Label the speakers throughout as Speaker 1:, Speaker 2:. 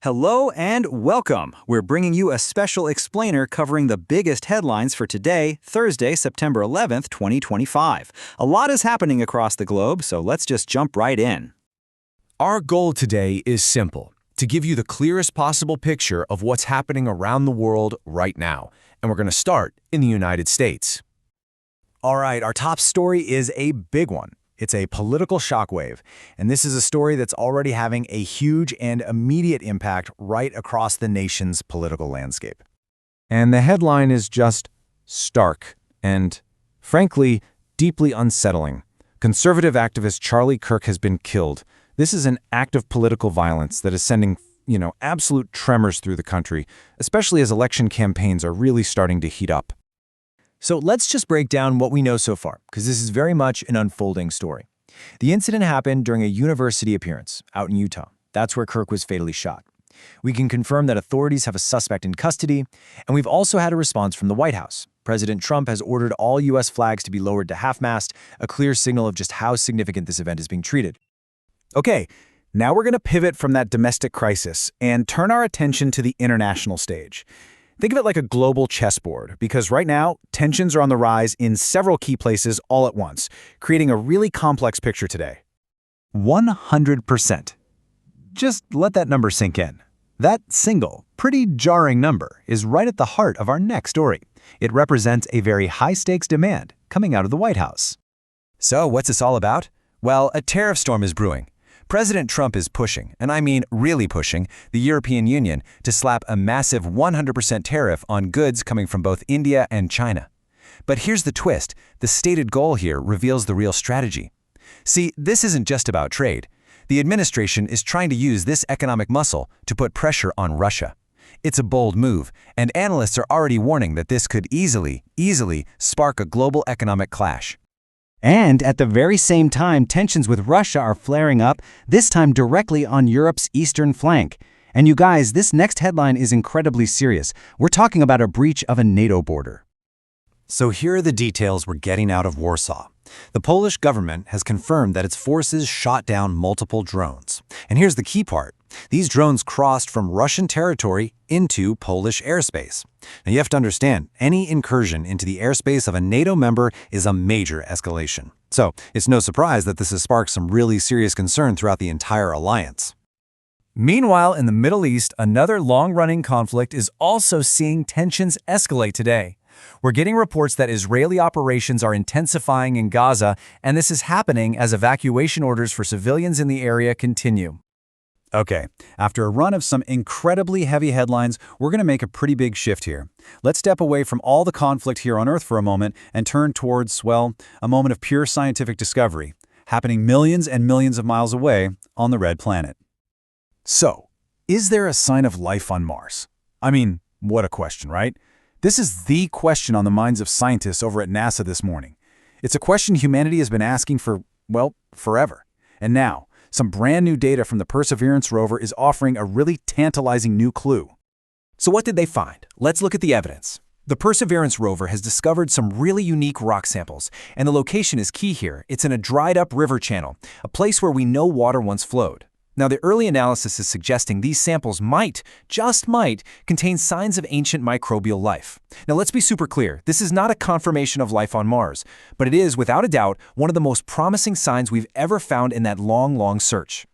Speaker 1: Hello and welcome. We're bringing you a special explainer covering the biggest headlines for today, Thursday, September 11th, 2025. A lot is happening across the globe, so let's just jump right in.
Speaker 2: Our goal today is simple, to give you the clearest possible picture of what's happening around the world right now. And we're going to start in the United States.
Speaker 3: All right, our top story is a big one. It's a political shockwave, and this is a story that's already having a huge and immediate impact right across the nation's political landscape.
Speaker 2: And the headline is just stark and, frankly, deeply unsettling. Conservative activist Charlie Kirk has been killed. This is an act of political violence that is sending, absolute tremors through the country, especially as election campaigns are really starting to heat up.
Speaker 3: So let's just break down what we know so far, because this is very much an unfolding story. The incident happened during a university appearance out in Utah. That's where Kirk was fatally shot. We can confirm that authorities have a suspect in custody, and we've also had a response from the White House. President Trump has ordered all U.S. flags to be lowered to half-mast, a clear signal of just how significant this event is being treated.
Speaker 4: Okay, now we're going to pivot from that domestic crisis and turn our attention to the international stage. Think of it like a global chessboard, because right now, tensions are on the rise in several key places all at once, creating a really complex picture today.
Speaker 3: 100%. Just let that number sink in. That single, pretty jarring number is right at the heart of our next story. It represents a very high-stakes demand coming out of the White House.
Speaker 2: So what's this all about? Well, a tariff storm is brewing. President Trump is pushing, and I mean really pushing, the European Union to slap a massive 100% tariff on goods coming from both India and China. But here's the twist. The stated goal here reveals the real strategy. See, this isn't just about trade. The administration is trying to use this economic muscle to put pressure on Russia. It's a bold move, and analysts are already warning that this could easily spark a global economic clash.
Speaker 1: And at the very same time, tensions with Russia are flaring up, this time directly on Europe's eastern flank. And you guys, this next headline is incredibly serious. We're talking about a breach of a NATO border.
Speaker 3: So here are the details we're getting out of Warsaw. The Polish government has confirmed that its forces shot down multiple drones. And here's the key part. These drones crossed from Russian territory into Polish airspace. Now you have to understand, any incursion into the airspace of a NATO member is a major escalation. So it's no surprise that this has sparked some really serious concern throughout the entire alliance.
Speaker 4: Meanwhile, in the Middle East, another long-running conflict is also seeing tensions escalate today. We're getting reports that Israeli operations are intensifying in Gaza, and this is happening as evacuation orders for civilians in the area continue. Okay, after a run of some incredibly heavy headlines, we're going to make a pretty big shift here. Let's step away from all the conflict here on Earth for a moment and turn towards, well, a moment of pure scientific discovery, happening millions and millions of miles away on the Red Planet. So, is there a sign of life on Mars? I mean, what a question, right? This is the question on the minds of scientists over at NASA this morning. It's a question humanity has been asking for, well, forever. And now, some brand new data from the Perseverance rover is offering a really tantalizing new clue.
Speaker 2: So what did they find? Let's look at the evidence. The Perseverance rover has discovered some really unique rock samples, and the location is key here. It's in a dried-up river channel, a place where we know water once flowed. Now, the early analysis is suggesting these samples might, just might, contain signs of ancient microbial life. Now, let's be super clear. This is not a confirmation of life on Mars, but it is, without a doubt, one of the most promising signs we've ever found in that long search.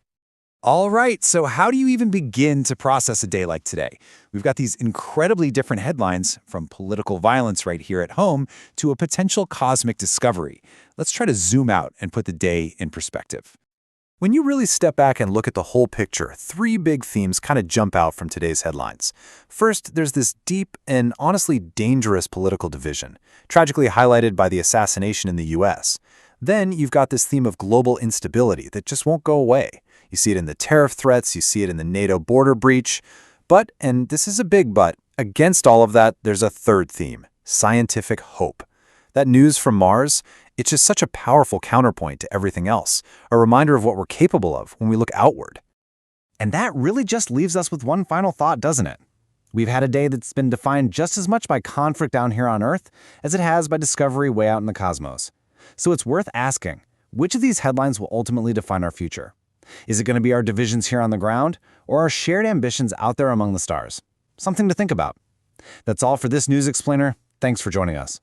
Speaker 4: All right, so how do you even begin to process a day like today? We've got these incredibly different headlines, from political violence right here at home to a potential cosmic discovery. Let's try to zoom out and put the day in perspective. When you really step back and look at the whole picture, three big themes kind of jump out from today's headlines. First, there's this deep and honestly dangerous political division, tragically highlighted by the assassination in the US. Then you've got this theme of global instability that just won't go away. You see it in the tariff threats, you see it in the NATO border breach. But, and this is a big but, against all of that, there's a third theme, scientific hope. That news from Mars, it's just such a powerful counterpoint to everything else, a reminder of what we're capable of when we look outward. And that really just leaves us with one final thought, doesn't it? We've had a day that's been defined just as much by conflict down here on Earth as it has by discovery way out in the cosmos. So it's worth asking, which of these headlines will ultimately define our future?
Speaker 1: Is it going to be our divisions here on the ground, or our shared ambitions out there among the stars? Something to think about. That's all for this News Explainer. Thanks for joining us.